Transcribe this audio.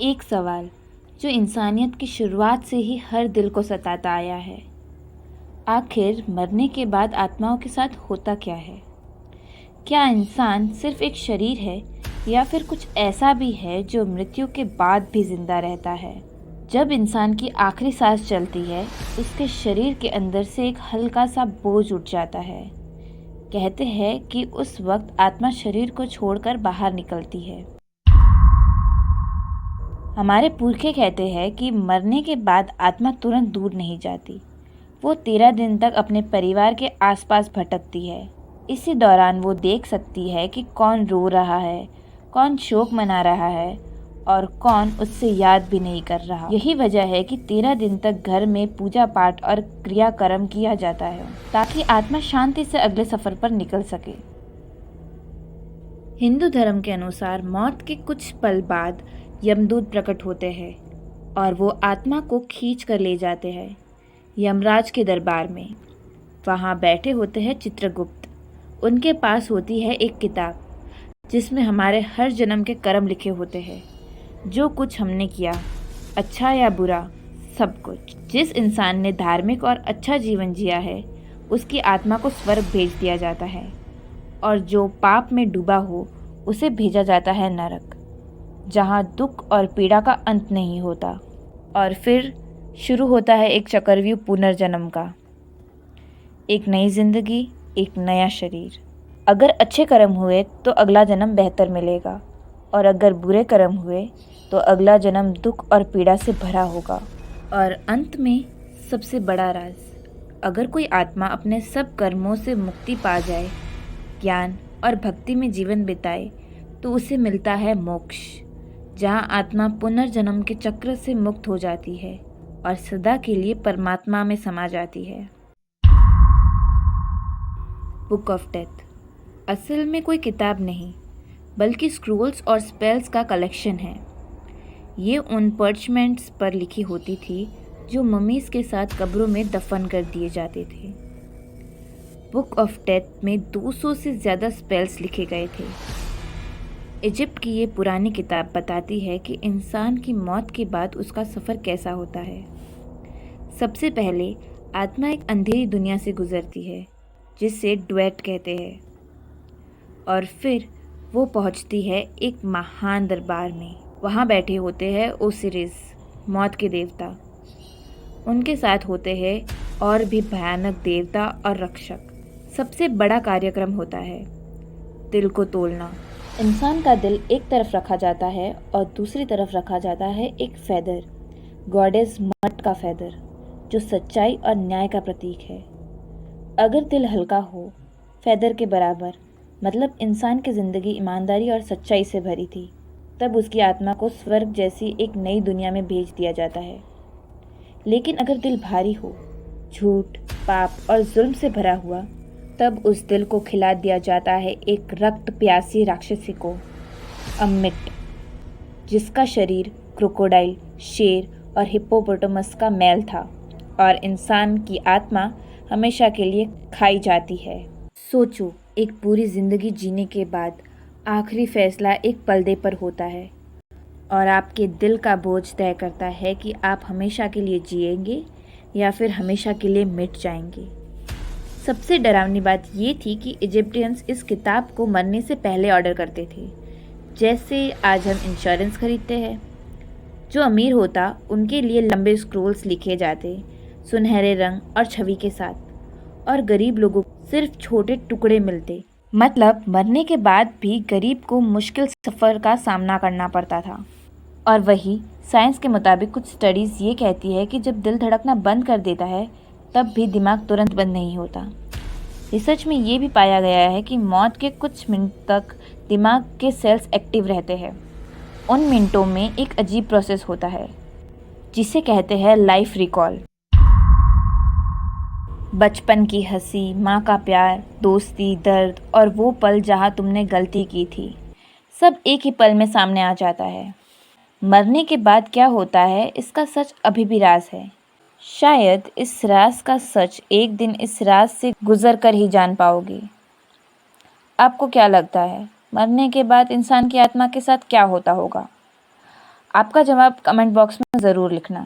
एक सवाल जो इंसानियत की शुरुआत से ही हर दिल को सताता आया है। आखिर मरने के बाद आत्माओं के साथ होता क्या है? क्या इंसान सिर्फ एक शरीर है या फिर कुछ ऐसा भी है जो मृत्यु के बाद भी जिंदा रहता है? जब इंसान की आखिरी सांस चलती है, उसके शरीर के अंदर से एक हल्का सा बोझ उठ जाता है। कहते हैं कि उस वक्त आत्मा शरीर को छोड़कर बाहर निकलती है। हमारे पुरखे कहते हैं कि मरने के बाद आत्मा तुरंत दूर नहीं जाती। वो 13 दिन तक अपने परिवार के आसपास भटकती है। इसी दौरान वो देख सकती है कि कौन रो रहा है, कौन शोक मना रहा है और कौन उससे याद भी नहीं कर रहा। यही वजह है कि 13 दिन तक घर में पूजा पाठ और क्रियाकर्म किया जाता है ताकि आत्मा शांति से अगले सफर पर निकल सके। हिंदू धर्म के अनुसार मौत के कुछ पल बाद यमदूत प्रकट होते हैं और वो आत्मा को खींच कर ले जाते हैं यमराज के दरबार में। वहाँ बैठे होते हैं चित्रगुप्त। उनके पास होती है एक किताब जिसमें हमारे हर जन्म के कर्म लिखे होते हैं। जो कुछ हमने किया, अच्छा या बुरा, सब कुछ। जिस इंसान ने धार्मिक और अच्छा जीवन जिया है, उसकी आत्मा को स्वर्ग भेज दिया जाता है और जो पाप में डूबा हो उसे भेजा जाता है नरक, जहाँ दुख और पीड़ा का अंत नहीं होता। और फिर शुरू होता है एक चक्रव्यूह पुनर्जन्म का। एक नई जिंदगी, एक नया शरीर। अगर अच्छे कर्म हुए तो अगला जन्म बेहतर मिलेगा और अगर बुरे कर्म हुए तो अगला जन्म दुख और पीड़ा से भरा होगा। और अंत में सबसे बड़ा राज, अगर कोई आत्मा अपने सब कर्मों से मुक्ति पा जाए, ज्ञान और भक्ति में जीवन बिताए, तो उसे मिलता है मोक्ष, जहाँ आत्मा पुनर्जन्म के चक्र से मुक्त हो जाती है और सदा के लिए परमात्मा में समा जाती है। बुक ऑफ डेथ असल में कोई किताब नहीं, बल्कि स्क्रोल्स और स्पेल्स का कलेक्शन है। ये उन पर्चमेंट्स पर लिखी होती थी जो ममीज के साथ कब्रों में दफन कर दिए जाते थे। बुक ऑफ डेथ में 200 से ज़्यादा स्पेल्स लिखे गए थे। इजिप्ट की ये पुरानी किताब बताती है कि इंसान की मौत के बाद उसका सफ़र कैसा होता है। सबसे पहले आत्मा एक अंधेरी दुनिया से गुजरती है जिसे ड्वेट कहते हैं, और फिर वो पहुंचती है एक महान दरबार में। वहाँ बैठे होते हैं ओसिरिस, मौत के देवता। उनके साथ होते हैं और भी भयानक देवता और रक्षक। सबसे बड़ा कार्यक्रम होता है दिल को तोलना। इंसान का दिल एक तरफ रखा जाता है और दूसरी तरफ रखा जाता है एक फेदर, गॉडेस मट का फेदर, जो सच्चाई और न्याय का प्रतीक है। अगर दिल हल्का हो, फेदर के बराबर, मतलब इंसान की ज़िंदगी ईमानदारी और सच्चाई से भरी थी, तब उसकी आत्मा को स्वर्ग जैसी एक नई दुनिया में भेज दिया जाता है। लेकिन अगर दिल भारी हो, झूठ, पाप और जुल्म से भरा हुआ, तब उस दिल को खिला दिया जाता है एक रक्त प्यासी राक्षसी को, अम्मिट, जिसका शरीर क्रोकोडाइल, शेर और हिप्पोपोटामस का मैल था, और इंसान की आत्मा हमेशा के लिए खाई जाती है। सोचो, एक पूरी जिंदगी जीने के बाद आखिरी फैसला एक पर्दे पर होता है और आपके दिल का बोझ तय करता है कि आप हमेशा के लिए जिएंगे या फिर हमेशा के लिए मिट जाएंगे। सबसे डरावनी बात ये थी कि इजिप्टियंस इस किताब को मरने से पहले ऑर्डर करते थे, जैसे आज हम इंश्योरेंस खरीदते हैं। जो अमीर होता, उनके लिए लंबे स्क्रोल्स लिखे जाते, सुनहरे रंग और छवि के साथ, और गरीब लोगों को सिर्फ छोटे टुकड़े मिलते। मतलब मरने के बाद भी गरीब को मुश्किल सफ़र का सामना करना पड़ता था। और वही साइंस के मुताबिक कुछ स्टडीज़ ये कहती है कि जब दिल धड़कना बंद कर देता है, तब भी दिमाग तुरंत बंद नहीं होता। रिसर्च में ये भी पाया गया है कि मौत के कुछ मिनट तक दिमाग के सेल्स एक्टिव रहते हैं। उन मिनटों में एक अजीब प्रोसेस होता है जिसे कहते हैं लाइफ रिकॉल। बचपन की हंसी, माँ का प्यार, दोस्ती, दर्द और वो पल जहाँ तुमने गलती की थी, सब एक ही पल में सामने आ जाता है। मरने के बाद क्या होता है, इसका सच अभी भी राज है। शायद इस राज का सच एक दिन इस राज से गुजर कर ही जान पाओगे। आपको क्या लगता है, मरने के बाद इंसान की आत्मा के साथ क्या होता होगा? आपका जवाब कमेंट बॉक्स में ज़रूर लिखना।